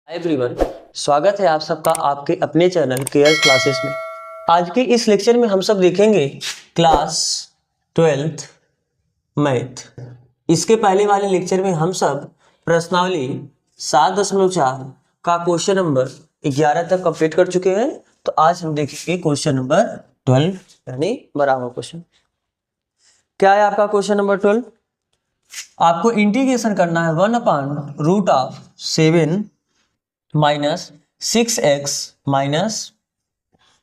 Everyone, स्वागत है आप सबका आपके अपने चैनल केयर्स क्लासेस में। आज के इस लेक्चर में हम सब देखेंगे क्लास 12th मैथ। इसके पहले वाले लेक्चर में हम सब प्रश्नावली 7.4 का क्वेश्चन नंबर 11 तक कंप्लीट कर चुके हैं। तो आज हम देखेंगे क्वेश्चन नंबर 12 यानी 12वां क्वेश्चन। क्या है आपका क्वेश्चन नंबर 12? आपको इंटीग्रेशन करना है 1/√7 minus 6x minus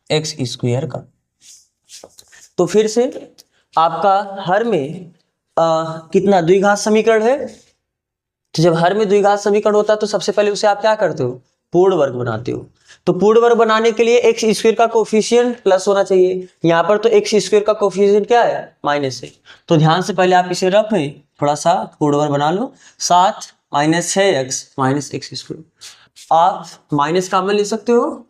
x square का। तो फिर से आपका हर में कितना द्विघात समीकरण है। तो जब हर में द्विघात समीकरण होता है तो सबसे पहले उसे आप क्या करते हो? पूर्ण वर्ग बनाते हो। तो पूर्ण वर्ग बनाने के लिए एक्स स्क्वायर का कोफिशिएंट प्लस होना चाहिए। यहाँ पर तो एक्स स्क्वायर का कोफिशिएंट क्या है? माइनस है। तो ध्यान से पहले आप इसे रख में थोड़ा सा पूर्ण वर्ग बना लो। 7 minus 6x minus x square. आप माइनस कॉमन ले सकते हो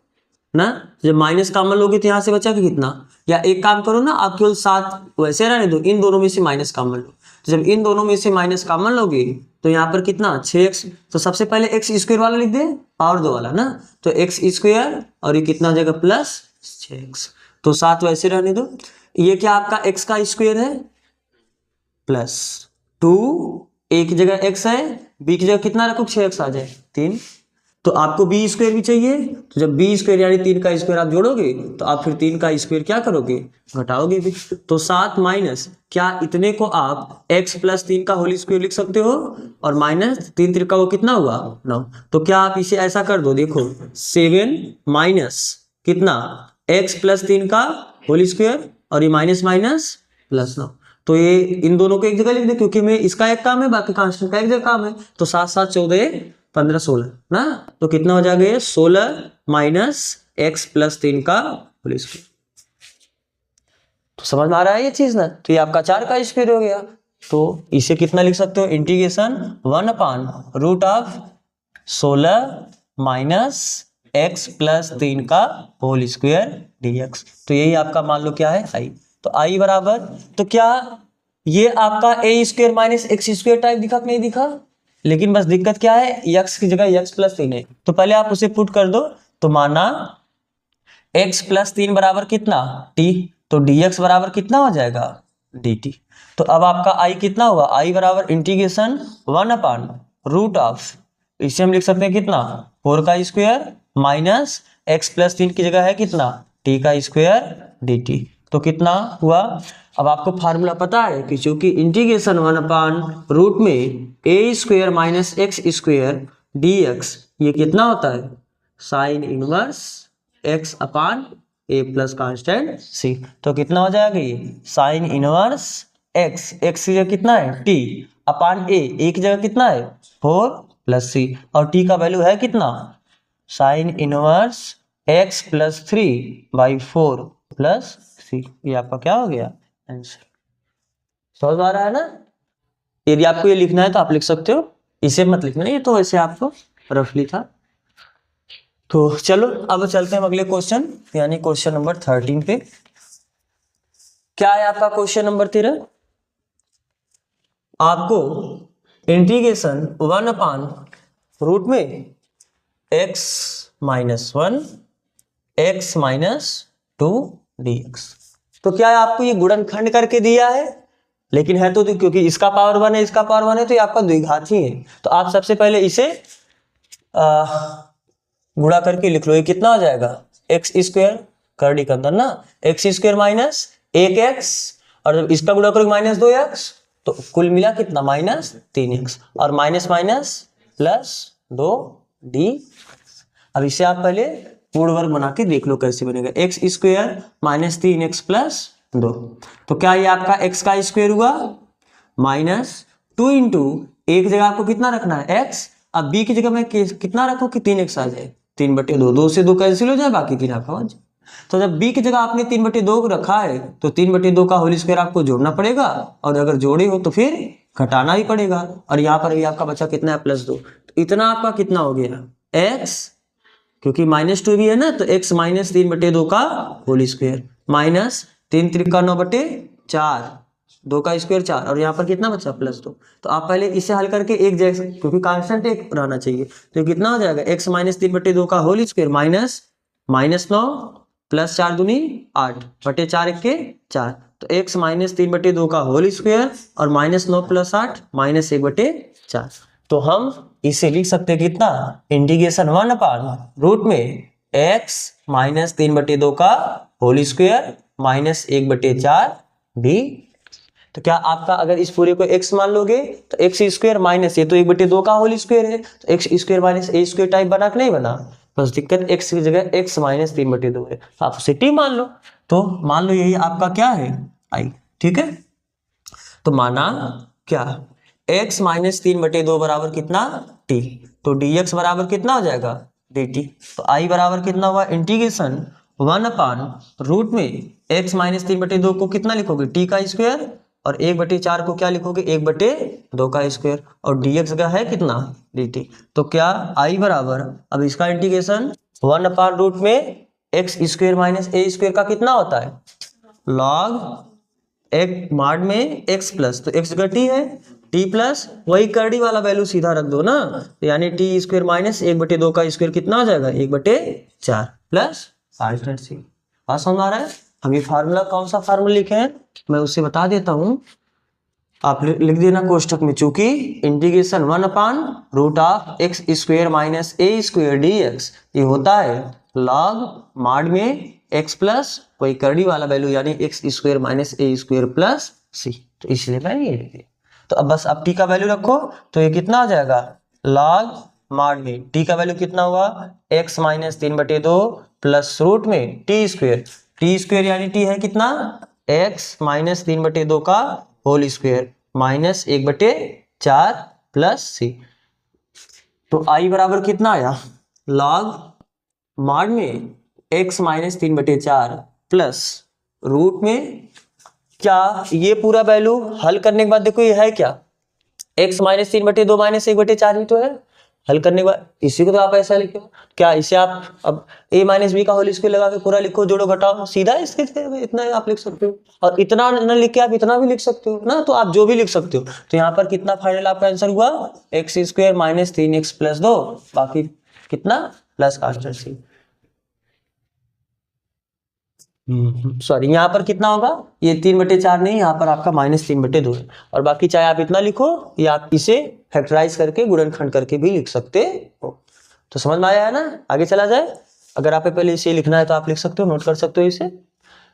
ना। जब माइनस कॉमन लोगे तो यहाँ से बचा कि कितना, या एक काम करो ना, आप केवल 7 वैसे रहने दो, इन दोनों में से माइनस कॉमन लो। तो जब इन दोनों में से माइनस कॉमन लोगे तो यहाँ पर कितना 6x। तो सबसे पहले एक्स स्क्वायर वाला लिख दे, पावर 2 वाला ना। तो एक्स स्क्वायर और ये कितना हो जाएगा प्लस 6x। तो 7 वैसे रहने दो। ये क्या आपका एक्स का स्क्वायर है प्लस 2, एक जगह x है, b की जगह कितना रखो 6x आ जाए 3। तो आपको बी स्क्वायर भी चाहिए। तो जब बी स्क्वायर यानी 3 का स्क्वायर आप जोड़ोगे तो आप फिर 3 का स्क्वायर क्या करोगे? घटाओगे भी। तो 7 माइनस क्या, इतने को आप x प्लस 3 का होल स्क्वायर लिख सकते हो, और माइनस 3 3 वो कितना हुआ 9। तो क्या आप इसे ऐसा कर दो, देखो 7 माइनस कितना x प्लस 3 का होल स्क्वायर और ये माइनस माइनस प्लस 9। तो ये इन दोनों को एक जगह लिख दे, क्योंकि में इसका एक काम है बाकी कांस्टेंट का एक जगह काम है। तो 7 7 14 15 16 ना। तो कितना हो जाएगा 16 माइनस एक्स प्लस 3 का होल स्क्वायर। तो समझ में आ रहा है ये चीज ना। तो ये आपका 4 का स्क्वायर हो गया। तो इसे कितना लिख सकते हो? इंटीग्रेशन 1/√16 माइनस एक्स प्लस 3 का होल स्क्वायर dx। तो यही आपका मान लो क्या है आई। तो आई बराबर, तो क्या ये आपका a square minus x square type दिखा कि नहीं दिखा? लेकिन बस दिक्कत क्या है, x की जगह x प्लस 3 है। तो पहले आप उसे पुट कर दो। तो माना x प्लस 3 बराबर कितना t, तो dx बराबर कितना हो जाएगा dt। तो अब आपका i कितना हुआ? i बराबर इंटीग्रेशन 1/√, इसे हम लिख सकते हैं कितना 4 का स्क्वायर माइनस x प्लस 3 की जगह है कितना t का स्क्वायर dt। तो कितना हुआ? अब आपको फार्मूला पता है कि चूंकि इंटीग्रेशन 1/रूट में a square minus x square dx ये कितना होता है? Sine inverse x upon a plus constant c। तो कितना हो जाएगा ये साइन इनवर्स x, x की जगह कितना है t अपान ए की जगह कितना है 4 प्लस c, और t का वैल्यू है कितना sign inverse x plus 3/4 plus c। ये आपका क्या हो गया आंसर। समझ आ रहा है ना। यदि आपको ये लिखना है तो आप लिख सकते हो, इसे मत लिखना, ये तो वैसे आपको रफली था। तो चलो अब चलते हैं अगले क्वेश्चन यानी क्वेश्चन नंबर 13 पे। क्या है आपका क्वेश्चन नंबर 13? आपको इंटीग्रेशन 1/रूट में x minus 1 x minus 2 dx। तो क्या है आपको ये गुणनखंड करके दिया है, लेकिन है तो क्योंकि इसका पावर 1 है इसका पावर 1 है तो ये आपका द्विघात ही है। तो आप सबसे पहले इसे गुणा करके लिख लो। ये कितना हो जाएगा एक्स स्क्वायर करड़ी के अंदर ना, एक्स स्क्वायर माइनस 1x, और जब इसका गुणा करोगे माइनस 2x, तो कुल मिला कितना माइनस 3x, और माइनस माइनस प्लस 2d। अब इसे आप पहले पूर्ण वर्ग बना के देख लो कैसे बनेगा। X square minus 3x plus 2। तो क्या ये आपका x का स्क्वायर हुआ माइनस 2 इंटू एक जगह आपको कितना रखना है x, अब b की जगह में कितना रखो कि 3x आ जाए 3/2, 2 से 2 कैंसिल हो जाए बाकी 3 आपका बच। तो जब b की जगह आपने 3/2 रखा है तो 3/2 का होल स्क्वायर आपको जोड़ना पड़ेगा, और अगर जोड़े हो तो फिर घटाना ही पड़ेगा। और यहाँ पर भी आपका बचा कितना है प्लस 2। तो इतना आपका कितना हो गया x, क्योंकि -2 भी है ना, तो x माइनस 3/2 का होल स्क्वायर माइनस 3 3 का 9/4 2 का स्क्वायर 4 और यहाँ पर कितना बचा +2। तो आप पहले इसे हल करके एक जैसे, क्योंकि कांस्टेंट एक रहना चाहिए, तो कितना हो जाएगा x माइनस 3/2 का होल स्क्वायर -9 प्लस 4 दूनी 8 बटे 4 1 के 4। तो x माइनस 3/2 का होल स्क्वायर और -9 + 8 -1/4। तो हम इसे लिख सकते हैं कितना, इंटीग्रेशन 1/रूट में x माइनस 3/2 का होल स्क्वायर -1/4 डी। तो क्या आपका अगर इस पूरे को x मान लोगे तो x स्क्वायर माइनस, ये तो 1/2 का होल स्क्वायर है, तो x square minus a square type बना कि नहीं बना। बस दिक्कत x की जगह x माइनस 3/2 है, तो आप उसे t मान लो। तो मान लो यही आपका क्या है i, ठीक है। तो माना क्या x माइनस 3/2 बराबर कितना t, तो dx बराबर कितना हो जाएगा dt। तो i बराबर कितना हुआ, इंटीग्रेशन 1/रूट में x माइनस 3/2 को कितना लिखोगे t का स्क्वायर और 1/4 को क्या लिखोगे 1/2 का स्क्वायर और dx का है कितना dt। तो क्या i बराबर, अब इसका इंटीग्रेशन 1/रूट में x square minus a square का कितना होता है लॉग एक माड में x प्लस, तो x जगह t है, t प्लस वही करड़ी वाला वैल्यू सीधा रख दो ना, तो यानी t स्क्वायर माइनस 1/2 का स्क्वायर कितना हो जाएगा 1/4 प्लस कांस्टेंट c। बात समझ आ रहा है। हम ये फार्मूला कौन सा फार्मूला लिखे हैं मैं उससे बता देता हूं, आप लिख देना कोष्टक में, चूंकि इंटीग्रेशन 1/रूट of x square minus a square dx ये होता है लॉग माड में x प्लस कोई करड़ी वाला वैल्यू यानी x square minus a square plus c, तो इसलिए मैंने ये लिख दिया। तो अब बस आप t का वैल्यू रखो, तो ये कितना हो जाएगा लॉग माड में t का वैल्यू कितना हुआ x माइनस 3/2 प्लस रूट में t स्क्वायर यानी t है कितना x माइनस 3/2 का whole square minus 1/4 plus c। तो i बराबर कितना आया लॉग माड में x माइनस 3/4 प्लस रूट में क्या, ये पूरा वैल्यू हल करने के बाद देखो ये है क्या x माइनस 3/2 माइनस 1/4 ही तो है। हल करने के बाद इसी को तो आप ऐसा लिखो, क्या इसे आप अब a माइनस बी का होल स्क्वायर लगा के पूरा लिखो, जोड़ो घटाओ, सीधा इसके इतना आप लिख सकते हो, और इतना न लिख के आप इतना भी लिख सकते हो ना, तो आप जो भी लिख सकते हो। तो यहाँ पर कितना फाइनल आपका आंसर हुआ x square minus 3x plus 2 बाकी कितना प्लस कांस्टेंट c। सॉरी यहाँ पर कितना होगा ये 3/4 नहीं, यहाँ पर आपका -3/2 है, और बाकी चाहे आप इतना लिखो या आप इसे फैक्टराइज करके गुणनखंड करके भी लिख सकते हो। तो समझ में आया है ना। आगे चला जाए, अगर आप पहले इसे लिखना है तो आप लिख सकते हो, नोट कर सकते हो इसे।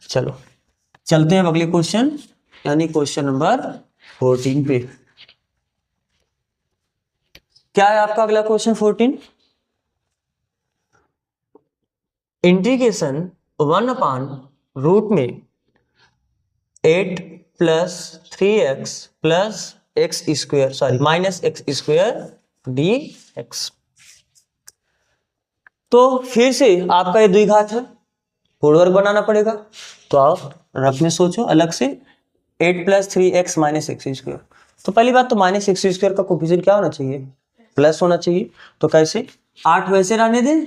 चलो चलते हैं अगले क्वेश्चन यानी क्वेश्चन नंबर 14 पे। क्या है आपका अगला क्वेश्चन 14, इंटीग्रेशन 1/रूट में 8 plus 3x plus x square sorry minus x square dx। तो फिर से आपका ये द्विघात है, पूर्ववर्ग बनाना पड़ेगा, तो आप रफ में सोचो अलग से 8 plus 3x minus x square. तो पहली बात तो माइनस x स्क्वायर का कोफिशिएंट क्या होना चाहिए प्लस होना चाहिए। तो कैसे 8 वैसे रहने दें,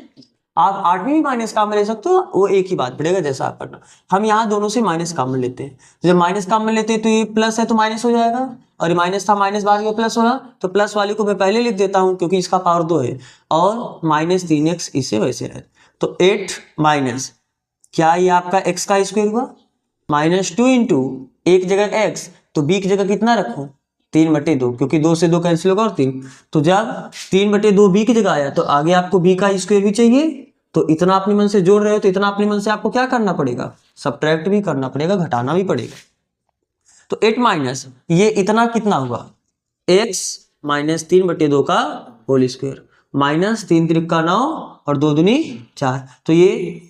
आप 8 में भी माइनस काम में ले सकते हो, वो एक ही बात पड़ेगा जैसा आप करना। हम यहाँ दोनों से माइनस काम में लेते हैं, जब माइनस काम में लेते हैं तो ये प्लस है तो माइनस हो जाएगा, और ये माइनस था माइनस बाद में प्लस होगा, तो प्लस वाले को मैं पहले लिख देता हूँ क्योंकि इसका पावर 2 है, और माइनस 3x इसे वैसे रहे। तो 8 माइनस क्या ये आपका x का स्क्वायर हुआ -2 इंटू एक जगह x, तो b की जगह कितना रखूं 3/2, क्योंकि 2 से 2 कैंसिल होगा और 3। तो जब 3/2 b की जगह आया तो आगे आपको b का स्क्वायर भी चाहिए, तो इतना अपने मन से जोड़ रहे हो तो इतना अपने मन से आपको क्या करना पड़ेगा सब्ट्रैक्ट भी करना पड़ेगा, घटाना भी पड़ेगा। तो 8 माइनस ये इतना कितना हुआ x माइनस 3/2 का होल स्क्वायर माइनस 3 त्रिका 9 और 2 दूनी 4। तो ये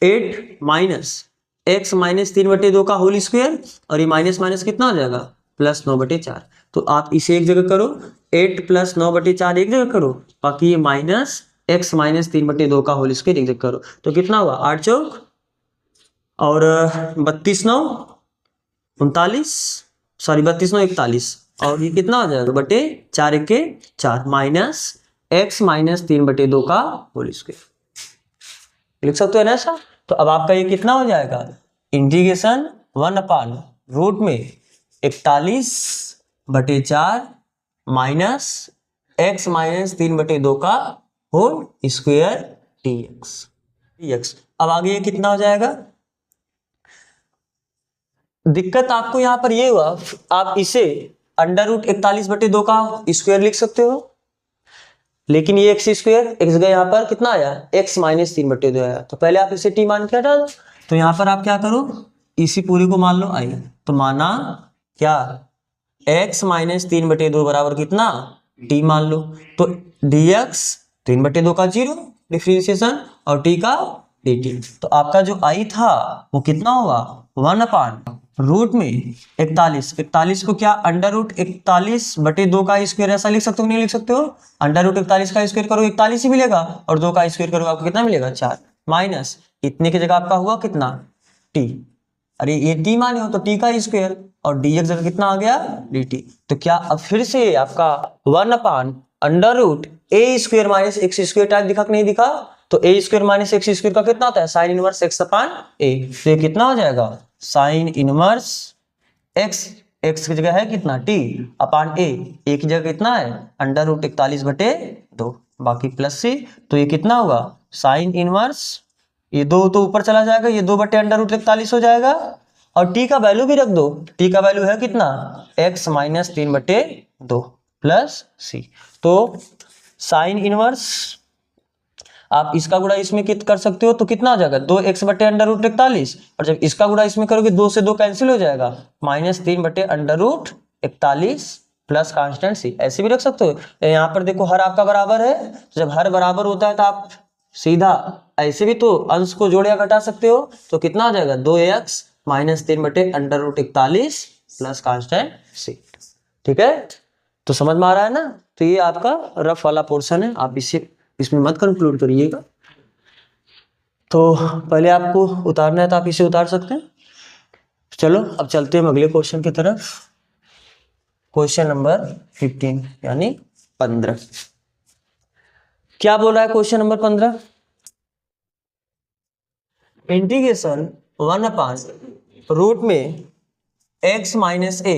8 माइनस x माइनस 3/2 का होल स्क्वायर और ये माइनस माइनस कितना हो जाएगा प्लस 9/4। तो आप इसे एक जगह करो, 8 प्लस 9/4 एक जगह करो, बाकी ये माइनस x माइनस 3/2 का होल स्क्वायर एक जगह करो। तो कितना हुआ 8 चौक और 32 9 39 सॉरी 32 9 41, और ये कितना हो जाएगा बटे 4 1 के 4 माइनस x माइनस 3/2 का होल स्क्वायर लिख सकते हो ना ऐसा। तो अब आपका ये कितना हो जाएगा इंटीग्रेशन 1/रूट में 41/4 माइनस x माइनस 3/2 का होल स्क्वायर dx। अब आगे ये कितना हो जाएगा? दिक्कत आपको यहां पर ये हुआ, आप इसे √41/2 का स्क्वायर लिख सकते हो, लेकिन ये x स्क्वायर x जगह यहाँ पर कितना आया? x माइनस 3/2 आया। तो पहले आप इसे t मान के हटा दो। तो यहाँ पर आप क्या करो, इसी पूरी को मान लो i। तो माना क्या? x माइनस 3/2 बराबर कितना? t मान लो। तो dx 3/2 का 0 डिफरेंशिएशन और t का dt। तो आपका जो i था वो कितना हुआ? 1/√41। को क्या √41/2 का स्क्वायर ऐसा लिख सकते हो? नहीं लिख सकते हो? √41 का स्क्वायर करो 41 ही मिलेगा, और 2 का स्क्वायर करो आपको कितना मिलेगा? 4। माइनस इतने की जगह आपका हुआ कितना? t। अरे ये t माने हो तो t का स्क्वायर, और dx जगह कितना आ गया? dt। तो क्या अब फिर से आपका 1/√a² minus x square type दिखा कि नहीं दिखा? तो a square minus x square का कितना होता है? Sine inverse x upon a। तो ये कितना हो जाएगा? साइन इनवर्स x की जगह है कितना? t अपान a की जगह कितना है? √41/2 बाकी प्लस c। तो ये कितना होगा? साइन इनवर्स, ये 2 तो ऊपर चला जाएगा, ये 2/√41 हो जाएगा, और t का वैल्यू भी रख दो। t का वैल्यू है कितना? x minus 3/2 plus c। तो साइन इनवर्स आप इसका गुणा इसमें कर सकते हो, तो कितना हो जाएगा? 2x/√41, और जब इसका गुणा इसमें करोगे 2 से 2 कैंसिल हो जाएगा, -3/√41 प्लस कांस्टेंट c। ऐसे भी रख सकते हो। यहाँ पर देखो हर आपका बराबर है, तो जब हर बराबर होता है तो आप सीधा ऐसे भी तो अंश को जोड़ या घटा सकते हो। तो कितना हो जाएगा? 2x minus 3/√41 plus constant c। ठीक है, तो समझ में आ रहा है ना? तो ये आपका रफ वाला पोर्शन है, आप इसमें मत कंक्लूड करिएगा। तो पहले आपको उतारना है तो आप इसे उतार सकते हैं। चलो अब चलते हैं अगले क्वेश्चन की तरफ। क्वेश्चन नंबर 15 यानी 15। क्या बोल रहा है क्वेश्चन नंबर 15? इंटीग्रेशन 1/रूट में x minus a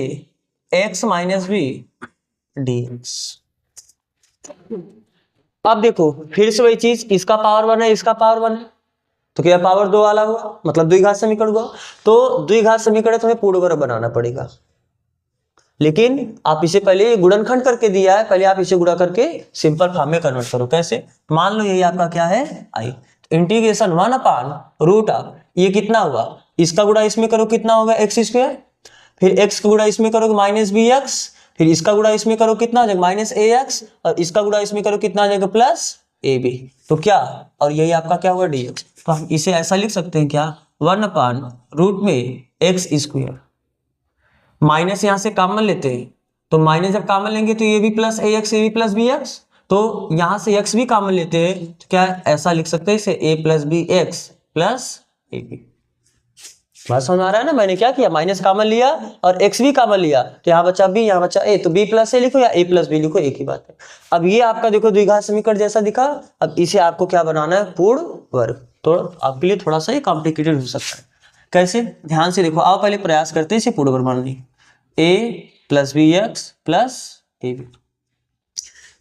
x minus b dx। अब देखो फिर से वही चीज, इसका पावर 1 है, इसका पावर 1 है, तो क्या पावर 2 वाला हुआ, मतलब द्विघात समीकरण हुआ। तो द्विघात समीकरण तुम्हें पूर्ण वर्ग बनाना पड़ेगा, लेकिन आप इसे पहले गुणनखंड करके दिया है, पहले आप इसे गुणा करके सिंपल फॉर्म में कन्वर्ट करो। कैसे? मान लो यही आपका क्या है? i। इंटीग्रेशन 1/रूट ऑफ, ये कितना हुआ? इसका गुणा इसमें करो कितना होगा? x²। फिर x का गुणा इसमें करोगे -bx, फिर इसका गुणा इसमें करो कितना आ जाएगा? -ax, और इसका गुणा इसमें करो कितना आ जाएगा? +ab। तो क्या, और यही आपका क्या हुआ? dx। तो हम इसे ऐसा लिख सकते हैं क्या? 1/रूट में x², माइनस यहां से कॉमन लेते हैं, तो माइनस जब कॉमन लेंगे तो ये भी प्लस ax, ये भी प्लस bx, तो यहां से x भी कॉमन लेते हैं, तो क्या ऐसा लिख सकते हैं इसे? a + bx + ab। बात समझ आ रहा है ना? मैंने क्या किया? माइनस कॉमन लिया और x भी कॉमन लिया, तो यहाँ बचा b, यहाँ बचा a, तो b + a लिखो या a + b लिखो, एक ही बात है। अब ये आपका देखो द्विघात समीकरण जैसा दिखा। अब इसे आपको क्या बनाना है? पूर्ण वर्ग। तो आपके लिए थोड़ा सा ही कॉम्प्लिकेटेड हो सकता है। कैसे? ध्यान से देखो, आओ पहले प्रयास करते हैं इसे पूर्ण वर्ग बनाने। a + bx + ab।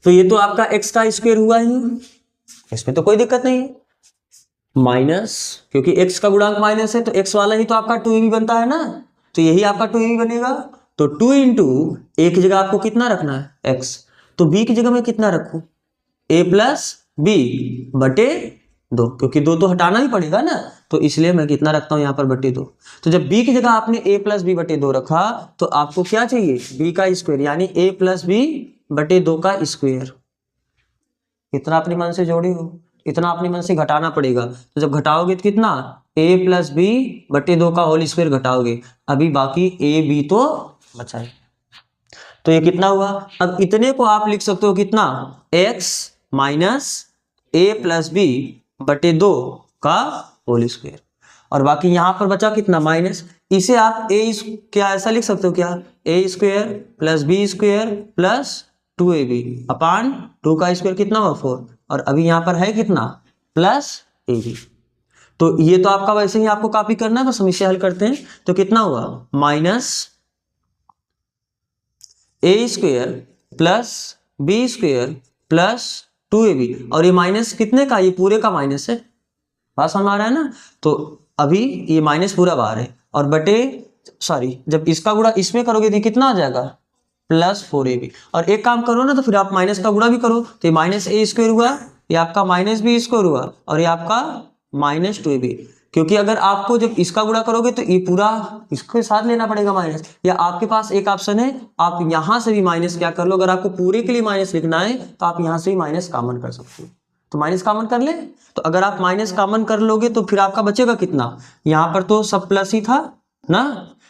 तो ये तो आपका x का स्क्वायर हुआ ही, इसमें तो कोई दिक्कत नहीं है। माइनस, क्योंकि x का गुणांक माइनस है तो x वाला ही तो आपका 2ab बनता है ना, तो यही आपका 2ab बनेगा। तो 2 इंटू a की जगह आपको कितना रखना है? x। तो b की जगह मैं कितना रखूं? a + b बटे 2, क्योंकि 2 तो हटाना ही पड़ेगा ना, तो इसलिए मैं कितना रखता हूं यहाँ पर? बटे 2। तो जब b की जगह आपने a + b बटे 2 रखा, तो आपको क्या चाहिए? b का स्क्वायर, यानी a + b बटे 2 का स्क्वायर। इतना अपने मन से जोड़ी हो, इतना अपने मन से घटाना पड़ेगा। तो जब घटाओगे तो कितना? a + b बटे 2 का होल स्क्वायर घटाओगे, अभी बाकी a b तो बचा है। तो ये कितना हुआ? अब इतने को आप लिख सकते हो कितना? x माइनस a + b बटे 2 का होल स्क्वायर, और बाकी यहाँ पर बचा कितना? माइनस। इसे आप क्या ऐसा लिख सकते हो क्या? a² + b² + 2ab अपान 2 का स्क्वायर कितना हुआ? 4, और अभी यहाँ पर है कितना? +ab। तो ये तो आपका वैसे ही आपको कॉपी करना है, तो समस्या हल करते हैं। तो कितना हुआ? A square plus b square plus 2ab, और ये माइनस कितने का, ये पूरे का माइनस है, बात समझ आ रहा है ना। तो अभी ये माइनस पूरा बाहर है, और बटे सॉरी जब इसका गुणा इसमें करोगे तो कितना आ जाएगा, प्लस 4ab। और एक काम करो ना, तो फिर आप माइनस का गुणा भी करो, तो ये माइनस ए स्क्वायर हुआ, ये आपका माइनस बी स्क्वायर हुआ, और ये आपका माइनस 2ab। क्योंकि अगर आपको जब इसका गुणा करोगे तो ये पूरा इसके साथ लेना पड़ेगा माइनस, या आपके पास एक ऑप्शन है, आप यहां से भी माइनस क्या कर लो, अगर आपको पूरे के लिए माइनस लिखना है तो आप यहां से भी माइनस कॉमन कर सकते हो, तो माइनस कॉमन कर ले। तो अगर आप माइनस कॉमन कर लोगे तो फिर आपका बचेगा कितना, यहाँ पर तो सब प्लस ही था ना,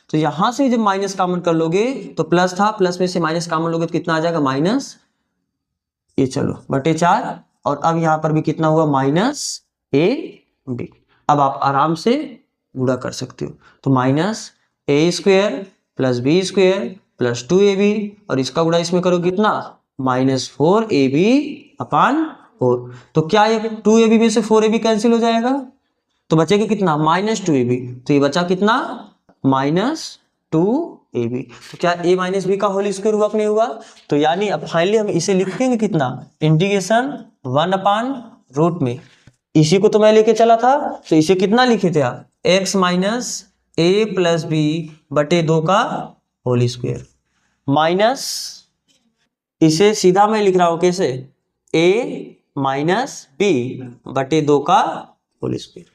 तो यहां से जब माइनस कॉमन कर लोगे तो प्लस था, प्लस में से माइनस कॉमन लोगे तो कितना आ जाएगा, माइनस ये चलो बटे 4, और अब यहाँ पर भी कितना हुआ, माइनस ए बी। अब आप आराम से गुणा कर सकते हो, तो minus a square plus b square plus 2ab, और इसका गुणा इसमें करो कितना, माइनस 4ab अपान 4। तो क्या ये 2ab में से 4ab कैंसिल हो जाएगा, तो बचेगा कितना, माइनस 2ab। तो ये बचा कितना, माइनस 2ab। तो क्या a माइनस बी का होल स्क्वायर हुआ कि नहीं हुआ। तो यानी अब फाइनली हम इसे लिखेंगे कितना, इंटीग्रेशन 1 अपान रूट में, इसी को तो मैं लेके चला था, तो इसे कितना लिखे थे आप, x माइनस ए प्लस बी बटे 2 का होल स्क्वायर, माइनस इसे सीधा मैं लिख रहा हूं कैसे, a माइनस बी बटे 2 का होल स्क्वायर,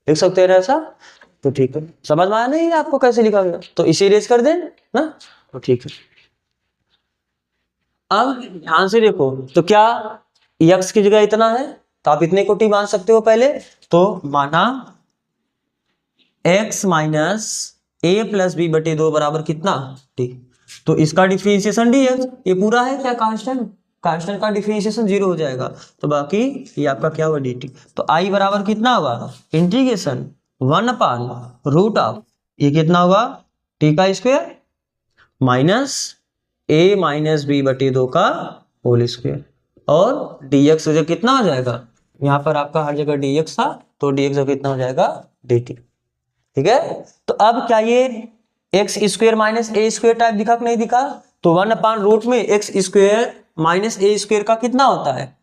लिख सकते हैं ऐसा। तो ठीक है, समझ में आया नहीं आपको कैसे लिखा गया, तो इसे इरेज कर दें ना, तो ठीक है। अब ध्यान से देखो, तो क्या x की जगह इतना है, तो आप इतने को t मान सकते हो पहले, तो माना x माइनस ए प्लस बी बटे 2 बराबर कितना, t। तो इसका डिफरेंशिएशन dx, ये पूरा है क्या कांस्टेंट, कांस्टेंट का डिफरेंशिएशन 0 हो जाएगा, तो बाकी ये आपका क्या हुआ dt। तो i बराबर कितना होगा, इंटीग्रेशन 1 अपान रूट ऑफ, ये कितना होगा t का square minus a minus B बटे 2 का होल स्क्वायर, और dx वजह कितना हो जाएगा, यहाँ पर आपका हर जगह dx था, तो dx कितना हो जाएगा dt, ठीक है। तो अब क्या ये एक्स स्क्वायर माइनस ए स्क्वायर टाइप दिखा कि नहीं दिखा, तो 1 अपान रूट में एक्स स्क्वायर माइनस ए स्क्वायर का कितना होता है,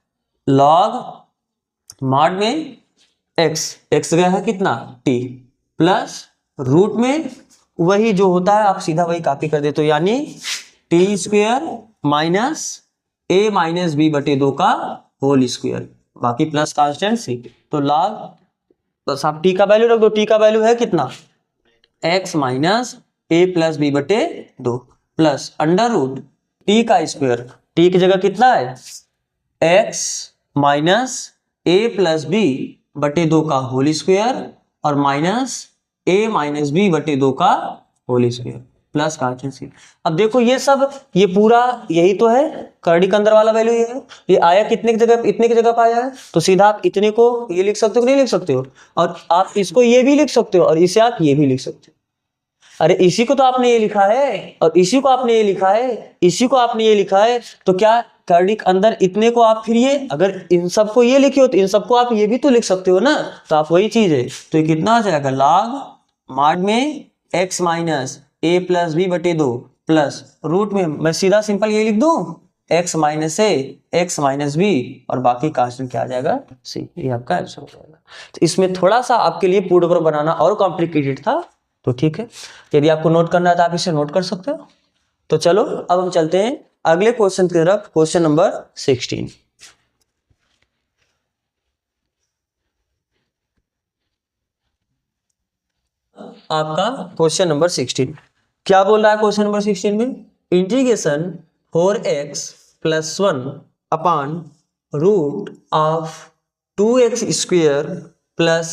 लॉग मॉड में एक्स गया है कितना t, प्लस रूट में वही जो होता है आप सीधा वही कॉपी कर दे, तो यानी टी स्क्वायर माइनस ए माइनस बी बटे 2 का होल स्क्वायर, बाकी प्लस कांस्टेंट सी। तो लॉग बस आप टी का वैल्यू रख दो, टी का वैल्यू है कितना, एक्स माइनस ए प्लस बी बटे 2 प्लस अंडर रूट टी का स्क्वायर, टी की जगह कितना है, एक्स माइनस ए प्लस बी बटे 2 का होल स्क्वायर, और माइनस ए माइनस बी बटे 2 का होल स्क्वायर प्लस कांस्टेंट सी। अब देखो ये सब ये पूरा यही तो है, कर्डी के अंदर वाला वैल्यू ये है, ये आया कितने की जगह, इतने की जगह पे आया है, तो सीधा आप इतने को ये लिख सकते हो कि नहीं लिख सकते हो, और आप इसको ये भी लिख सकते हो, और इसे आप ये भी लिख सकते हो। अरे इसी को तो आपने ये लिखा है, और इसी को आपने ये लिखा है, इसी को आपने ये लिखा है, तो क्या कर्डी के अंदर इतने को आप फिर ये, अगर इन सबको ये लिखे हो तो इन सबको आप ये भी तो लिख सकते हो ना, तो आप वही चीज है, तो ये कितना आ जाएगा, लॉग मॉड में एक्स माइनस ए प्लस बी बटे 2 प्लस रूट में मैं सीधा सिंपल ये लिख दूं, एक्स माइनस ए एक्स माइनस बी, और बाकी कांस्टेंट क्या आ जाएगा सी, ये आपका आंसर हो जाएगा। तो इसमें थोड़ा सा आपके लिए पूर्ण वर्ग बनाना और कॉम्प्लिकेटेड था, तो ठीक है, यदि आपको नोट करना है तो आप इसे नोट कर सकते हो। तो चलो अब हम चलते हैं अगले क्वेश्चन की तरफ, क्वेश्चन नंबर 16। आपका क्वेश्चन नंबर 16 क्या बोल रहा है, क्वेश्चन नंबर 16 में integration 4x plus 1 upon root of 2x square plus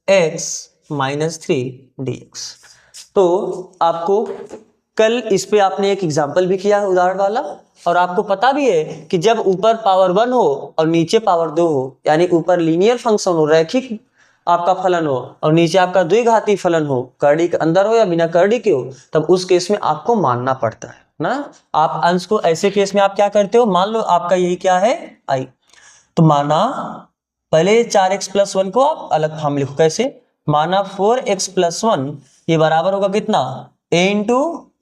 x minus 3 dx। तो आपको कल इस पे आपने एक एग्जाम्पल भी किया है उदाहरण वाला, और आपको पता भी है कि जब ऊपर पावर 1 हो और नीचे पावर 2 हो, यानी ऊपर लीनियर फंक्शन हो, रैखिक आपका फलन हो, और नीचे आपका द्विघाती फलन हो, कर्डी के अंदर हो या बिना कर्डी के हो, तब उस केस में आपको मानना पड़ता है ना। आप अंश को ऐसे केस में आप क्या करते हो, मान लो आपका यही क्या है i, तो माना पहले 4x प्लस 1 को आप अलग फॉर्म लिखो, कैसे, माना 4x प्लस 1 ये बराबर होगा कितना, a into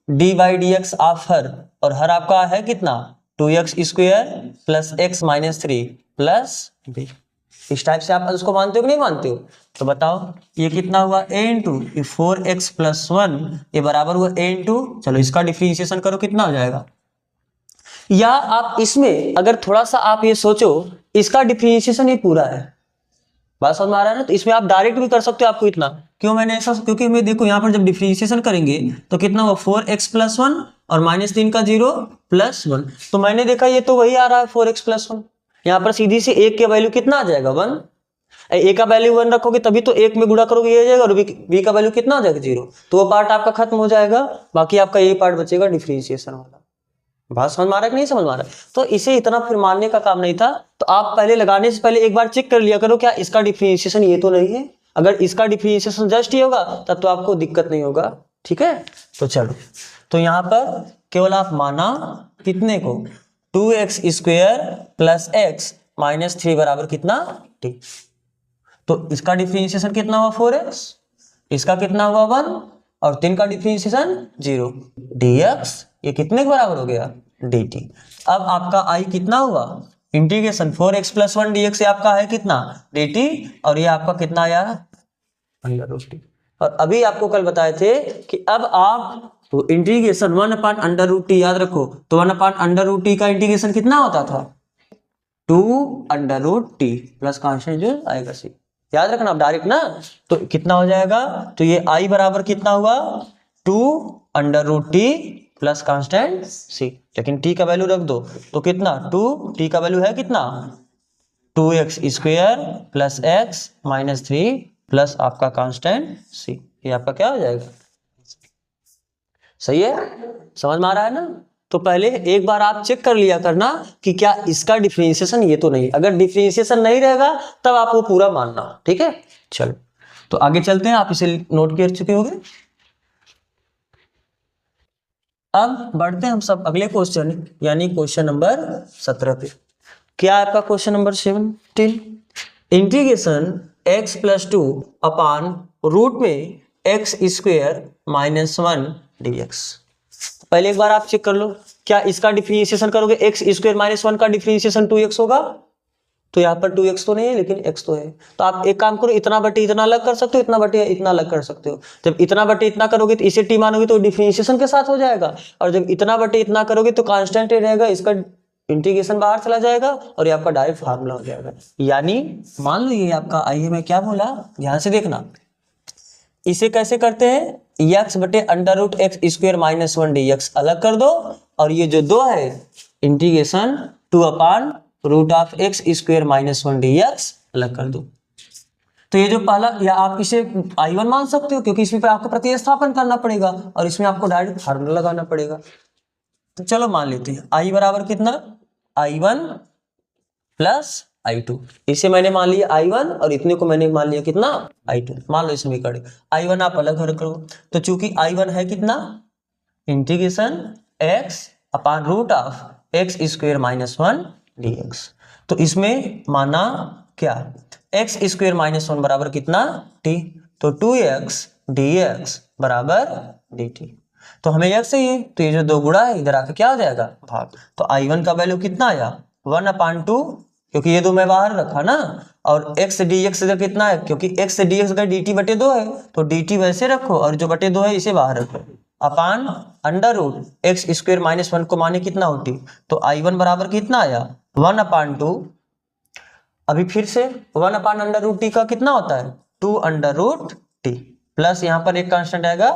D by D x of her और हर आपका है कितना 2x square plus x minus 3 plus b। इस टाइप से आप उसको मानते हो कि नहीं मानते हो? तो बताओ ये कितना हुआ a इंटू 4x प्लस 1 ये बराबर हुआ a इंटू, चलो इसका डिफरेंशिएशन करो कितना हो जाएगा। या आप इसमें अगर थोड़ा सा आप ये सोचो इसका डिफरेंशिएशन ये पूरा है, बात समझ में आ रहा है ना? तो इसमें आप डायरेक्ट भी कर सकते हो। आपको इतना क्यों मैंने ऐसा, क्योंकि मैं देखो यहाँ पर जब डिफरेंशिएशन करेंगे तो कितना हुआ 4x प्लस 1 और माइनस 3 का 0 प्लस 1, तो मैंने देखा ये तो वही आ रहा है 4x प्लस 1। यहाँ पर सीधी सी एक का वैल्यू कितना आ जाएगा 1, ए का वैल्यू 1 रखोगे तभी तो एक में गुणा करोगे ये आ जाएगा, और बी का वैल्यू कितना आ जाएगा 0, तो वो पार्ट आपका खत्म हो जाएगा, बाकी आपका ये पार्ट बचेगा डिफरेंशिएशन वाला। बात समझ में आ रहा है कि नहीं समझ में आ रहा है? तो इसे इतना फिर मानने का काम नहीं था, तो आप पहले लगाने से पहले एक बार चेक कर लिया करो क्या इसका डिफरेंशिएशन ये तो नहीं है। अगर इसका डिफरेंशिएशन जस्ट ही होगा तब तो आपको दिक्कत नहीं होगा, ठीक है। तो चलो, तो यहाँ पर केवल आप माना कितने को 2x square plus x minus 3 बराबर कितना t, तो इसका डिफरेंशिएशन कितना हुआ 4x, इसका कितना हुआ 1 और 3 का डिफरेंशिएशन 0, dx ये कितने के बराबर हो गया dt। अब आपका i कितना हुआ इंटीग्रेशन 4x प्लस 1 dx से आपका है कितना dt, और ये आपका कितना आया अंडर रूट टी। और अभी आपको कल बताए थे कि अब आप तो integration 1 upon under root T याद रखो, तो 1 अपान अंडर रूट टी का इंटीग्रेशन कितना होता था 2 under root T plus constant जो आएगा सी, याद रखना आप डायरेक्ट ना। तो कितना हो जाएगा, तो ये i बराबर कितना हुआ 2 under root T plus constant c, लेकिन t का वैल्यू रख दो तो कितना 2, t का वैल्यू है कितना 2x square plus x minus 3 plus आपका कांस्टेंट सी, ये आपका क्या हो जाएगा, सही है, समझ में आ रहा है ना। तो पहले एक बार आप चेक कर लिया करना कि क्या इसका डिफरेंशिएशन ये तो नहीं, अगर डिफरेंशिएशन नहीं रहेगा तब आप वो पूरा मानना, ठीक है। चलो तो आगे चलते हैं, आप इसे नोट कर चुके होंगे। अब बढ़ते हैं हम सब अगले क्वेश्चन यानी क्वेश्चन नंबर 17 पे। क्या आपका question number 17, integration x plus 2 upon root में x स्क्वायर माइनस 1 dx। पहले एक बार आप चेक कर लो क्या इसका डिफरेंशिएशन करोगे x स्क्वायर माइनस 1 का डिफरेंशिएशन 2x होगा, तो यहाँ पर 2x तो नहीं है लेकिन x तो है, तो आप एक काम करो इतना बटे इतना अलग कर सकते हो, इतना बटे इतना अलग कर सकते हो। जब इतना बटे इतना करोगे तो इसे t मानोगे तो डिफरेंशिएशन के साथ हो जाएगा, और जब इतना बटे इतना करोगे तो कांस्टेंट रहेगा, इसका इंटीग्रेशन बाहर चला जाएगा और ये आपका डायरेक्ट फार्मूला हो जाएगा। यानी मान लो ये आपका आइए मैं क्या बोला, ध्यान से देखना, इसे कैसे करते हैं x बटे under root X square minus 1 dx अलग कर दो, और ये जो 2 है integration 2 upon root of X square minus 1 dx अलग कर दो। तो ये जो पहला, या आप इसे I1 मान सकते हो क्योंकि इसमें आपको प्रतिस्थापन करना पड़ेगा और इसमें आपको डायरेक्ट फार्मूला लगाना पड़ेगा। तो चलो मान लेते हैं I बराबर कितना I1 प्लस I2, इसे मैंने मान लिया I1 और इतने को मैंने मान लिया कितना I2, मान लो इसमें समीकरण I1 आप अलग हल करो, तो चूंकि I1 है कितना integration x upon root of X square minus 1 dx, तो इसमें माना क्या x स्क्वायर माइनस 1 बराबर कितना t, तो 2x dx बराबर dt, तो हमें x चाहिए तो ये जो 2 गुणा है इधर आके क्या हो जाएगा भाग, तो I1 का वैल्यू कितना आया 1 अपान 2, क्योंकि ये 2 मैं बाहर रखा ना, और x dx इधर कितना है क्योंकि x dx का dt बटे 2 है तो dt वैसे रखो और जो बटे 2 है इसे बाहर रखो, upon under root X square minus 1 को माने कितना होती, तो I1 बराबर कितना आया 1 अपान 2, अभी फिर से 1 अपान अंडर रूट टी का कितना होता है 2 अंडर रूट टी, प्लस यहाँ पर एक कांस्टेंट आएगा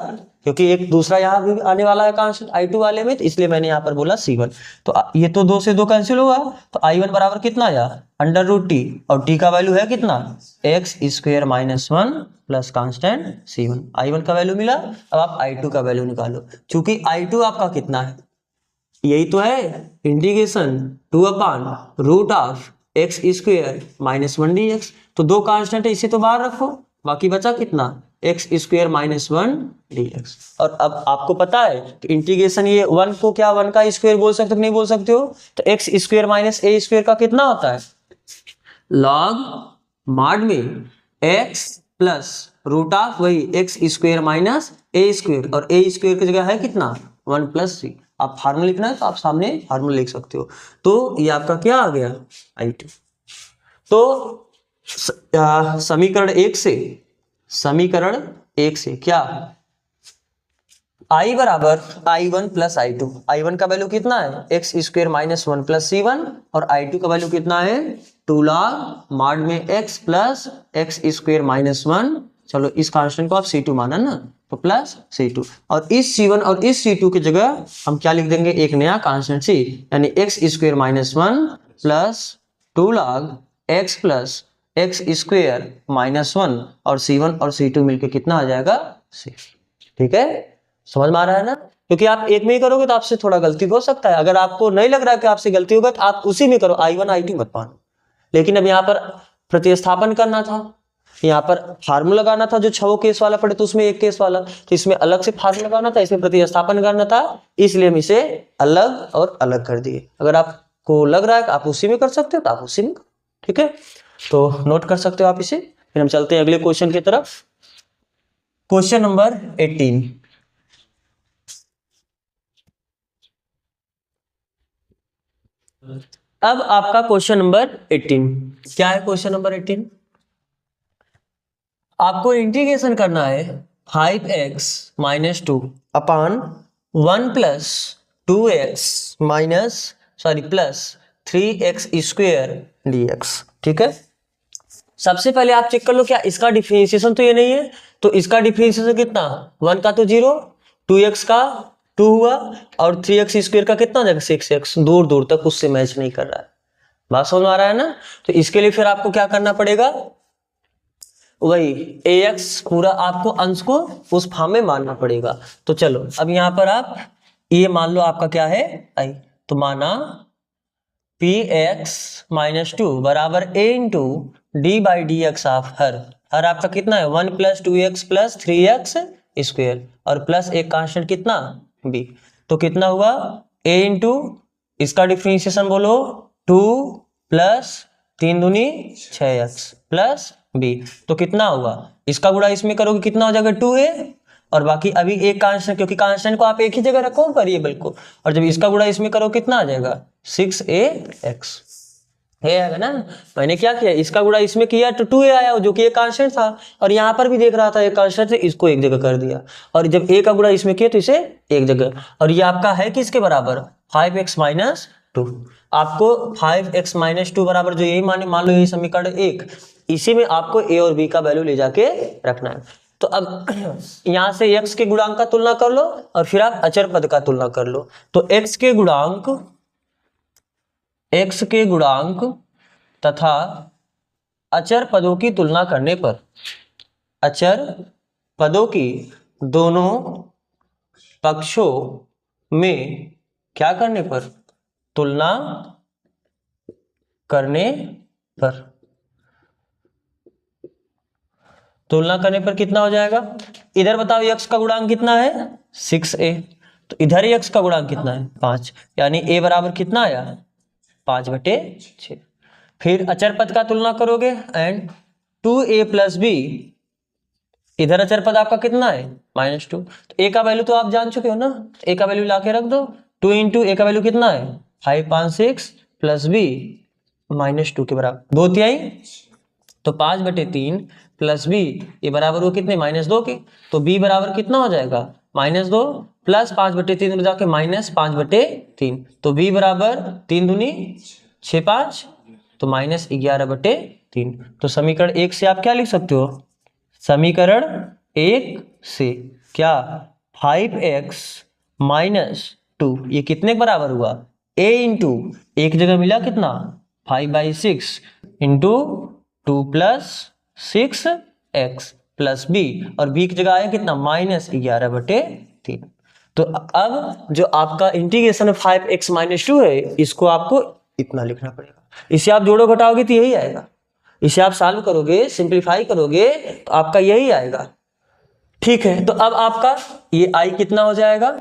क्योंकि एक दूसरा यहाँ भी आने वाला है कांस्टेंट I2 वाले में, तो इसलिए मैंने यहाँ पर बोला C1, तो ये तो 2 से 2 कैंसिल होगा, तो I1 बराबर कितना आया अंडर रूट टी, और टी का वैल्यू है कितना x square minus 1 plus constant C1, I1 का वैल्यू मिला। अब आप I2 का वैल्यू निकालो, चूंकि I2 आपका कितना है यही तो है integration 2 upon root of X square minus 1 dx, तो 2 कांस्टेंट है इसे तो बाहर रखो, बाकी बचा कितना एक्स स्क्वायर माइनस 1 dx। और अब आपको पता है तो इंटीग्रेशन ये 1 को क्या 1 का स्क्वायर बोल सकते हो नहीं बोल सकते हो, तो एक्स स्क्वायर माइनस ए स्क्वायर का कितना होता है लॉग मॉड में एक्स प्लस रूट ऑफ वही एक्स स्क्वायर माइनस ए स्क्वायर, और ए स्क्वायर की जगह है कितना 1 प्लस सी, आप फार्मूला लिखना है तो आप सामने फार्मूला लिख सकते हो। तो ये आपका क्या आ गया I2। तो समीकरण एक से क्या I बराबर I1 प्लस I2। I1 का वैल्यू कितना है x square minus 1 plus C1 और I2 का वैल्यू कितना है 2 log मॉड में x plus x square minus 1। चलो इस कांस्टेंट को आप C2 माना ना, तो प्लस C2 और इस C1 और इस C2 की जगह हम क्या लिख देंगे एक नया कांस्टेंट C, यानी x square minus 1 plus 2 log x plus x square minus 1 और C1 और C2 मिलके कितना आ जाएगा C। ठीक है, समझ में आ रहा है ना। क्योंकि आप एक में ही करोगे तो आपसे थोड़ा गलती हो सकता है, अगर आपको नहीं लग रहा है कि आपसे गलती होगा तो आप उसी में करो, I1 I2 मत मानो। लेकिन अब यहाँ पर प्रतिस्थापन करना था, यहाँ पर फार्मूला लगाना था, जो 6 केस वाला पड़े तो उसमें एक केस वाला, तो इसमें अलग से फार्मूला लगाना था, इसमें प्रतिस्थापन करना था, इसलिए हम इसे अलग और अलग कर दिए। अगर आपको लग रहा है कि आप उसी में कर सकते हो तो आप उसी में करो। ठीक है, तो नोट कर सकते हो आप इसे। फिर हम चलते हैं अगले क्वेश्चन की तरफ। Question number 18। अब आपका क्वेश्चन नंबर 18 क्या है। क्वेश्चन नंबर 18 आपको इंटीग्रेशन करना है 5x माइनस 2 अपान 1 plus 2x plus 3x square dx। ठीक है, सबसे पहले आप चेक कर लो क्या इसका डिफरेंशिएशन तो ये नहीं है, तो इसका डिफरेंशिएशन कितना 1 का तो 0, 2x का 2 हुआ और 3x स्क्वेयर का कितना हो जाएगा 6x। दूर दूर तक उससे मैच नहीं कर रहा है, बात समझ में आ रहा है ना। तो इसके लिए फिर आपको क्या करना पड़ेगा, वही ax पूरा आपको अंश को उस फॉर्म में मानना पड़ेगा। तो चलो अब यहाँ पर आप ये मान लो आपका क्या है I, तो माना px माइनस 2 बराबर a into D by D x of her आपका कितना है 1 plus 2x plus 3x square और प्लस एक कांस्टेंट कितना b। तो कितना हुआ a इंटू इसका डिफरेंशिएशन बोलो 2 प्लस 3 दूनी 6x प्लस b। तो कितना हुआ इसका गुणा इसमें करोगे कितना हो जाएगा 2a और बाकी अभी एक कांस्टेंट, क्योंकि कांस्टेंट को आप एक ही जगह रखो वेरिएबल को, और जब इसका गुणा इसमें करो कितना आ जाएगा 6ax। ये आएगा ना, मैंने क्या किया इसका गुणा इसमें किया तो 2a आया जो कि एक कांस्टेंट था, और यहाँ पर भी देख रहा था एक कांस्टेंट, इसको एक जगह कर दिया, और जब a का गुणा इसमें किया तो इसे एक जगह, और ये आपका है किसके बराबर 5x माइनस 2। आपको 5x माइनस 2 बराबर जो यही मान लो यही समीकरण 1, इसी में आपको a और b का वैल्यू ले जाके रखना है। तो अब यहां से x के गुणांक का तुलना कर लो और फिर आप अचर पद का तुलना कर लो। तो x के गुणांक तथा अचर पदों की तुलना करने पर, अचर पदों की दोनों पक्षों में क्या करने पर, तुलना करने पर, तुलना करने पर कितना हो जाएगा, इधर बताओ x का गुणांक कितना है 6a, तो इधर x का गुणांक कितना है 5, यानी a बराबर कितना आया 5/6। फिर अचर पद का तुलना करोगे एंड 2a प्लस b, इधर अचर पद आपका कितना है -2, तो a का वैल्यू तो आप जान चुके हो ना, a का वैल्यू लाके रख दो, 2 इंटू a का वैल्यू कितना है 5 5 6 प्लस b -2 के बराबर 2/3, तो 5/3 प्लस b ये बराबर हो कितने -2 के, तो b बराबर कितना हो जाएगा -2 प्लस 5/3 में जाके -5/3, तो b बराबर 3 दूनी 6 5, तो -11/3। तो समीकरण 1 से आप क्या लिख सकते हो, समीकरण 1 से क्या 5x माइनस 2 ये कितने के बराबर हुआ a इंटू एक जगह मिला कितना 5/6 into 2 plus 6x plus b, और b की जगह आया कितना -11/3। तो अब जो आपका इंटीग्रेशन 5x माइनस 2 है, इसको आपको इतना लिखना पड़ेगा, इसे आप जोड़ो घटाओगे तो यही आएगा, इसे आप सॉल्व करोगे सिंपलीफाई करोगे तो आपका यही आएगा। ठीक है, तो अब आपका ये i कितना हो जाएगा,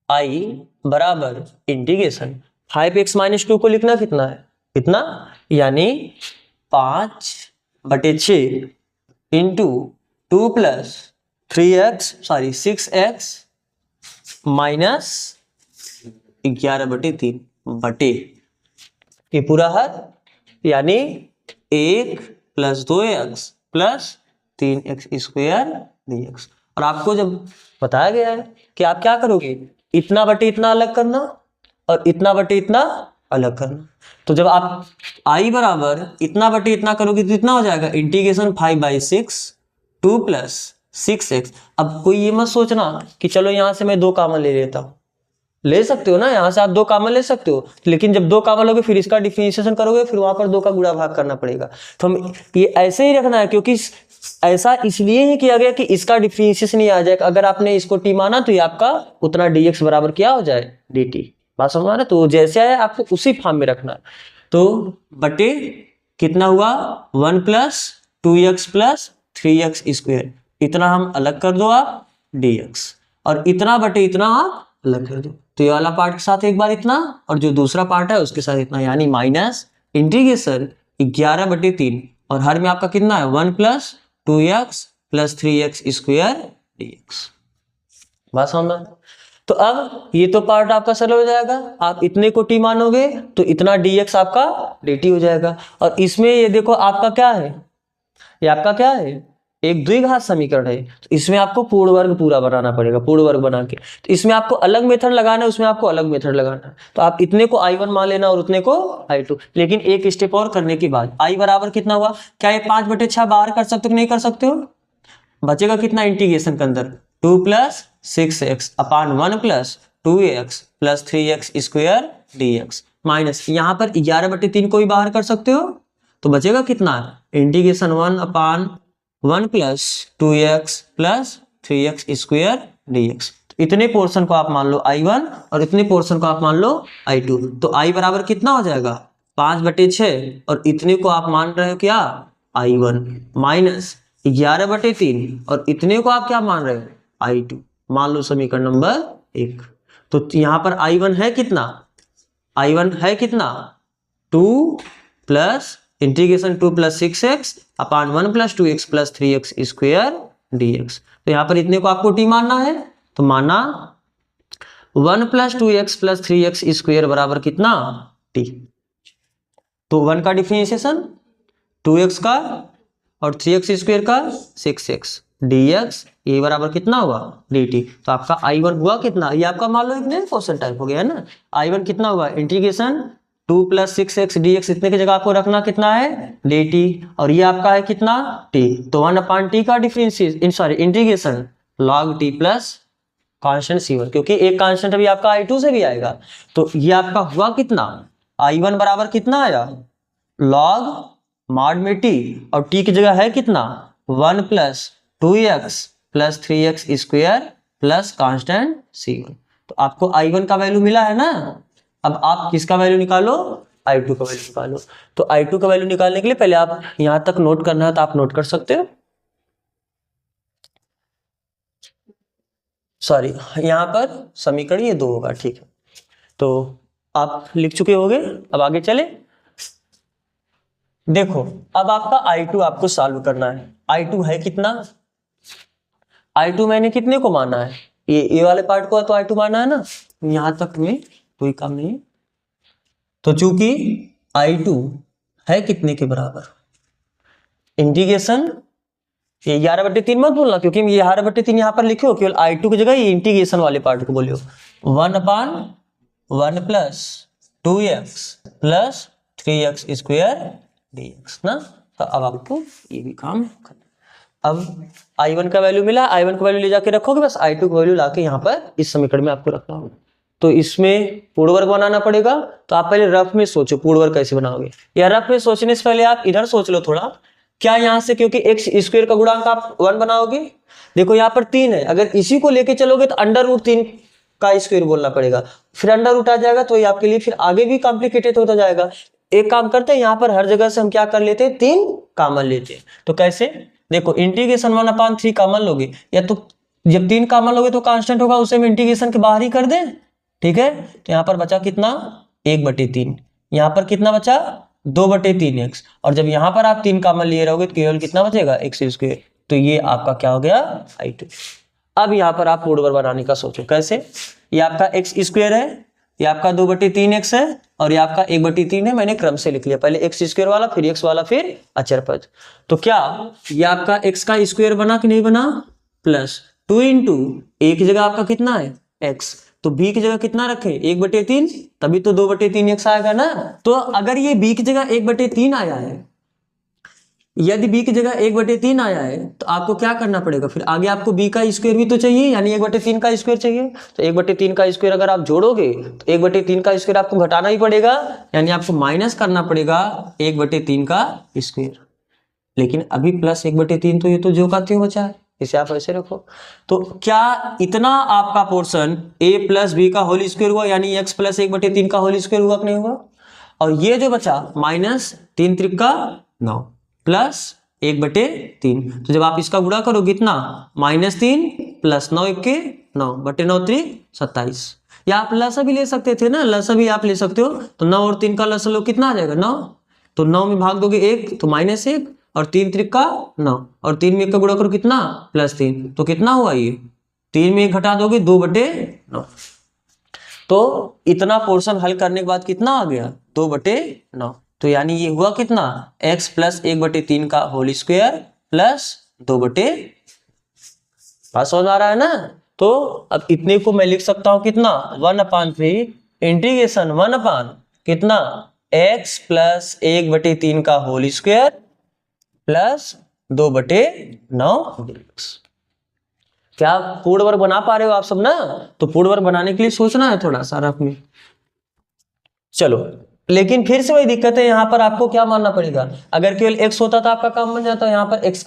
i बराबर इंटीग्रेशन 5x माइनस 2 को लिखना कितना है कितना, यानी 5/6 इंटू 2 प्लस 6x माइनस 11/3 बटे ये पूरा हर, यानी 1 + 2x + 3x स्क्वायर dx। और आपको जब बताया गया है कि आप क्या करोगे, इतना बटे इतना अलग करना और इतना बटे इतना अलग करना। तो जब आप i बराबर इतना बटे इतना करोगे तो इतना हो जाएगा इंटीग्रेशन 5/6 2 + 6x। अब कोई ये मत सोचना कि चलो यहाँ से मैं 2 कॉमन ले लेता हूँ, ले सकते हो ना, यहाँ से आप 2 कॉमन ले सकते हो, लेकिन जब 2 कॉमन लोगे फिर इसका डिफरेंशिएशन करोगे, फिर वहां पर 2 का गुणा भाग करना पड़ेगा। तो हम ये ऐसे ही रखना है, क्योंकि ऐसा इसलिए ही किया गया कि इसका डिफरेंशिएशन ही आ जाएगा। अगर आपने इसको t माना तो ये आपका उतना dx बराबर क्या हो जाए dt। बात समझ आ रहा है? तो जैसे आया आपको उसी फॉर्म में रखना है। तो बटे कितना हुआ 1 + 2x + 3x स्क्वायर, इतना हम अलग कर दो आप dx, और इतना बटे इतना आप अलग कर दो। तो ये वाला पार्ट के साथ एक बार इतना और जो दूसरा पार्ट है उसके साथ इतना, यानी माइनस इंटीग्रेशन 11/3 और हर में आपका कितना है 1 + 2x + 3x स्क्वायर dx। बात समझ। तो अब ये तो पार्ट आपका सरल हो जाएगा, आप इतने को t मानोगे तो इतना dx आपका dt हो जाएगा। और इसमें ये देखो आपका क्या है, ये आपका क्या है एक द्विघात समीकरण है, तो इसमें आपको पूर्ण वर्ग पूरा बनाना पड़ेगा, पूर्ण वर्ग बना के। तो इसमें आपको अलग मेथड लगाना है, उसमें आपको अलग मेथड लगाना है। तो आप इतने को i1 मान लेना और उतने को i2, लेकिन एक स्टेप और करने के बाद i बराबर कितना हुआ, क्या ये 5/6 बाहर कर सकते हो कि नहीं कर सकते हो, बचेगा कितना इंटीग्रेशन के अंदर 2 + 6x अपान 1 + 2x + 3x square dx, minus यहाँ पर 11/3 को भी बाहर कर सकते हो, तो बचेगा कितना इंटीग्रेशन 1 अपान 1 + 2x + 3x स्क्वायर dx। तो इतने पोर्शन को आप मान लो i1 और इतने पोर्शन को आप मान लो i2। तो i बराबर कितना हो जाएगा 5/6 और इतने को आप मान रहे हो क्या i1, माइनस 11/3 और इतने को आप क्या मान रहे हो i2, मान लो समीकरण नंबर 1। तो यहाँ पर i1 है कितना, i1 है कितना 2 + इंटीग्रेशन 2 + 6x अपान 1 + 2x + 3x स्क्वायर dx। तो यहाँ पर इतने को आपको t मानना है, तो माना 1 + 2x + 3x स्क्वायर बराबर कितना t। तो 1 का डिफरेंशिएशन 2x का और 3x स्क्वायर का 6x dx, ये बराबर कितना हुआ dt। तो आपका i1 हुआ कितना, ये आपका मान लो एक नया क्वेश्चन टाइप हो गया है ना। i1 कितना हुआ इंटीग्रेशन 2 + 6x dx, इतने की जगह आपको रखना कितना है dt, और ये आपका है कितना t। तो 1/t का differentiation sorry integration log t plus constant c1, क्योंकि एक कांस्टेंट अभी आपका i2 से भी आएगा। तो ये आपका हुआ कितना i1 बराबर कितना आया log mod में t, और t की जगह है कितना 1 + 2x + 3x square plus constant c1। तो आपको i1 का वैल्यू मिला है ना। अब आप किसका वैल्यू निकालो i2 का वैल्यू निकालो। तो i2 का वैल्यू निकालने के लिए पहले आप यहां तक नोट करना है तो आप नोट कर सकते हो, सॉरी यहां पर समीकरण ये 2 होगा, ठीक है। तो आप लिख चुके होंगे, अब आगे चले। देखो अब आपका i2 आपको सॉल्व करना है। i2 है कितना, i2 मैंने कितने को माना है, ये वाले पार्ट को तो i2 माना है ना, यहां तक में कोई काम नहीं। तो चूंकि i2 है कितने के बराबर इंटीग्रेशन, ये 11/3 मत बोलना, क्योंकि ये 11/3 यहाँ पर लिखे हो, केवल i2 की जगह ये इंटीग्रेशन वाले पार्ट को बोलियो 1/1 + 2x + 3x स्क्वायर dx ना। तो अब आपको ये भी काम करना। अब i1 का वैल्यू मिला, i1 का वैल्यू ले जाके रखोगे, बस i2 का वैल्यू लाके यहाँ पर इस समीकरण में आपको रखना होगा। तो इसमें पूर्ण वर्ग बनाना पड़ेगा, तो आप पहले रफ में सोचो पूर्ण वर्ग कैसे बनाओगे। या रफ में सोचने से पहले आप इधर सोच लो थोड़ा, क्या यहाँ से क्योंकि x स्क्वायर का गुणांक आप 1 बनाओगे, देखो यहाँ पर 3 है, अगर इसी को लेके चलोगे तो √3 का स्क्वायर बोलना पड़ेगा, फिर अंडर आ जाएगा, तो ये आपके लिए फिर आगे भी कॉम्प्लिकेटेड होता जाएगा। एक काम करते हैं, यहाँ पर हर जगह से हम क्या कर लेते हैं 3 कॉमन लेते हैं। तो कैसे, देखो इंटीग्रेशन 1/3 कॉमन लोगे, या तो जब 3 कॉमन लोगे तो कांस्टेंट होगा उसे हम इंटीग्रेशन के बाहर ही कर दें, ठीक है। तो यहाँ पर बचा कितना 1/3, यहाँ पर कितना बचा 2/3x, और जब यहाँ पर आप 3 कॉमन लिए रहोगे तो केवल कितना बचेगा x स्क्वायर। तो ये आपका क्या हो गया i2। अब यहाँ पर आप पूर्ण वर्ग बनाने का सोचो कैसे, ये आपका x स्क्वायर है, ये आपका 2/3x है और ये आपका 1/3 है, मैंने क्रम से लिख लिया, पहले एक्स स्क्वायर वाला फिर एक्स वाला फिर अचर पद। तो क्या ये आपका एक्स का स्क्वायर बना कि नहीं बना, प्लस 2 इंटू ए की जगह आपका कितना है एक्स, तो बी की जगह कितना रखे 1/3, तभी तो 2/3x आएगा ना। तो अगर ये बी की जगह 1/3 आया है, यदि b की जगह 1/3 आया है तो आपको क्या करना पड़ेगा, फिर आगे आपको b का स्क्वायर भी तो चाहिए, यानी 1/3 का स्क्वायर चाहिए। तो 1/3 का स्क्वायर अगर आप जोड़ोगे तो 1/3 का स्क्वायर आपको घटाना ही पड़ेगा, यानी आपको माइनस करना पड़ेगा 1/3 का स्क्वायर। लेकिन अभी प्लस 1/3 तो ये तो जो का त्यों बचा है, इसे आप ऐसे रखो। तो क्या इतना आपका पोर्शन a प्लस बी का होल स्क्वायर हुआ, यानी x प्लस 1/3 का होल स्क्वायर हुआ कि नहीं हुआ। और ये जो बचा माइनस 3 त्रिका 9 प्लस 1/3, तो जब आप इसका गुणा करोगे कितना, -3 प्लस 9 1 9 बटे 9 3 27। या आप लसा भी ले सकते थे ना, लसा भी आप ले सकते हो। तो 9 और 3 का लसा लो, कितना आ जाएगा 9, तो 9 में भाग दोगे 1 तो -1 और 3 त्रिका 9 और 3 में 1 का गुणा करो कितना +3, तो कितना हुआ ये 3 में 1 घटा दोगे 2/9। तो इतना पोर्शन हल करने के बाद कितना आ गया 2/9। तो यानी ये हुआ कितना x प्लस 1/3 का होल स्क्वायर प्लस 2/, बात समझ आ रहा है ना। तो अब इतने को मैं लिख सकता हूं कितना 1/3 इंटीग्रेशन 1 कितना x प्लस 1/3 का होल स्क्वायर प्लस 2/9। क्या पूर्ण वर्ग बना पा रहे हो आप सब ना। तो पूर्ण वर्ग बनाने के लिए सोचना है थोड़ा सा रफ में। चलो, लेकिन फिर से वही दिक्कत है, यहाँ पर आपको क्या मानना पड़ेगा, अगर केवल x होता तो आपका काम बन जाता है। यहाँ पर x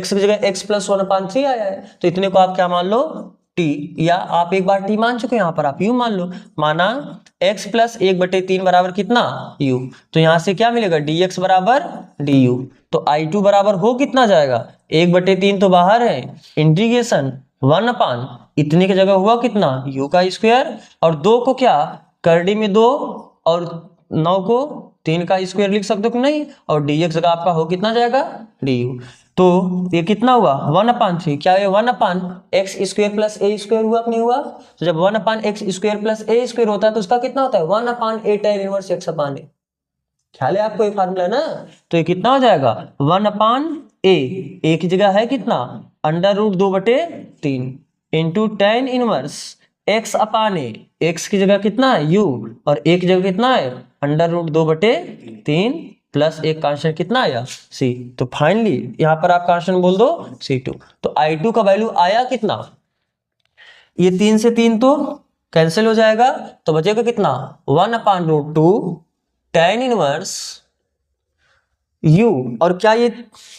की जगह x प्लस 1/3 आया है, तो इतने को आप क्या मान लो t, या आप एक बार t मान चुके, यहाँ पर आप u मान लो। माना x प्लस 1/3 बराबर कितना u, तो यहाँ से क्या मिलेगा dx बराबर du। तो I2 बराबर हो कितना जाएगा 1/3 तो बाहर है, इंटीग्रेशन 1 इतने की जगह हुआ कितना u का स्क्वायर, और 2 को क्या करड़ी में 2 और 9 को 3 का स्क्वायर लिख सकते हो कि नहीं, और dx जगह आपका हो कितना जाएगा du। तो ये कितना हुआ 1/3, क्या ये 1/x square plus a square हुआ कि नहीं हुआ। तो जब 1/x square plus a square होता है तो उसका कितना होता है 1/a tan इनवर्स x/a। ख्याल है आपको ये फार्मूला ना। तो ये कितना हो जाएगा 1/a, a की जगह है कितना √2/3 into tan inverse x/a, x की जगह कितना है u और a की जगह कितना है √2/3 प्लस एक कांस्टेंट कितना आया c। तो फाइनली यहां पर आप कांस्टेंट बोल दो c2। तो I2 का वैल्यू आया कितना, ये 3 से 3 तो कैंसिल हो जाएगा, तो बचेगा कितना 1/√2 tan इनवर्स u, और क्या ये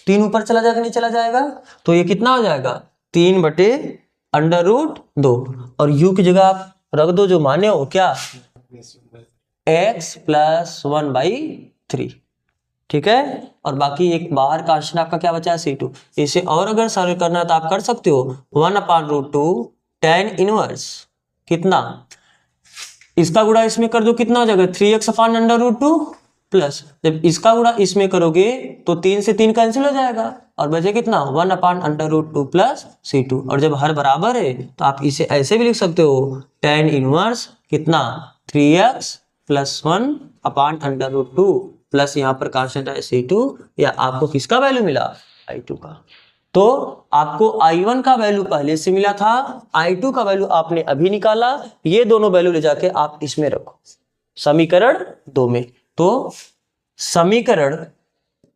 3 ऊपर चला जाएगा नहीं चला जाएगा, तो ये कितना हो जाएगा 3/√2, और u की जगह आप रख दो जो माने हो क्या x प्लस 1/3, ठीक है। और बाकी एक बाहर कांस्टेंट आपका क्या बचा है c2। इसे और अगर सरल करना है तो आप कर सकते हो 1/√2 tan इनवर्स कितना, इसका गुणा इसमें कर दो कितना हो जाएगा 3x/√2 प्लस, जब इसका गुणा इसमें करोगे तो 3 से 3 कैंसिल हो जाएगा और बचे कितना 1/√2 प्लस c2। और जब हर बराबर है तो आप इसे ऐसे भी लिख सकते हो tan इनवर्स कितना 3x प्लस 1/√2 प्लस यहाँ पर कांस्टेंट है c2, या आपको किसका वैल्यू मिला I2 का। तो आपको I1 का वैल्यू पहले से मिला था, I2 का वैल्यू आपने अभी निकाला, ये दोनों वैल्यू ले जाके आप इसमें रखो समीकरण 2 में। तो समीकरण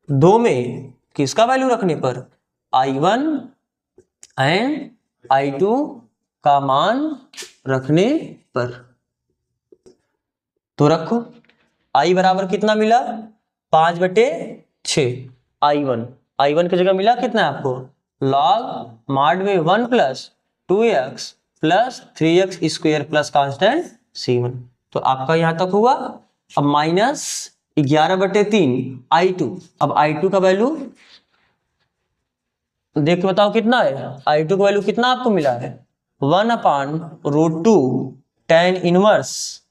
2 में किसका वैल्यू रखने पर I1 एंड I2 का मान रखने पर, तो रखो I बराबर कितना मिला 5/6 I1 की जगह मिला कितना है आपको log mod में 1 plus 2x plus 3x square plus constant c1। तो आपका यहां तक हुआ। अब -11/3 I2, अब I2 का वैल्यू देख के बताओ कितना है, I2 का वैल्यू कितना आपको मिला है 1/√2 tan inverse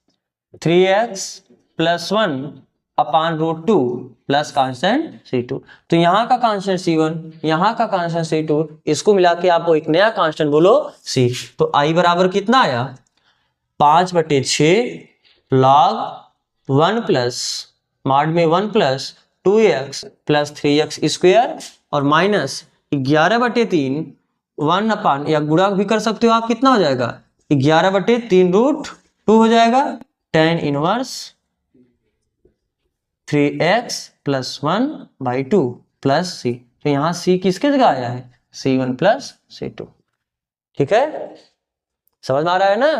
3x plus 1/√2 plus constant c2। तो यहाँ का कांस्टेंट c1, यहाँ का कांस्टेंट c2, इसको मिला के आपको एक नया कांस्टेंट बोलो c। तो I बराबर कितना आया 5/6 log 1 प्लस मॉड में 1 plus 2x plus 3x square और माइनस 11/3 1 अपान या गुणा भी कर सकते हो आप, कितना हो जाएगा 11/3√2 हो जाएगा tan inverse 3x plus 1/2 plus c। तो यहाँ c किसके जगह आया है c1 प्लस c2। ठीक है, समझ में आ रहा है ना।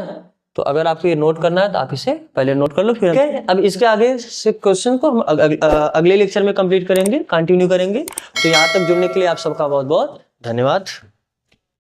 तो अगर आपको ये नोट करना है तो आप इसे पहले नोट कर लो, फिर अब इसके आगे से क्वेश्चन को हम अगले लेक्चर में कंप्लीट करेंगे, कंटिन्यू करेंगे। तो यहाँ तक जुड़ने के लिए आप सबका बहुत बहुत धन्यवाद।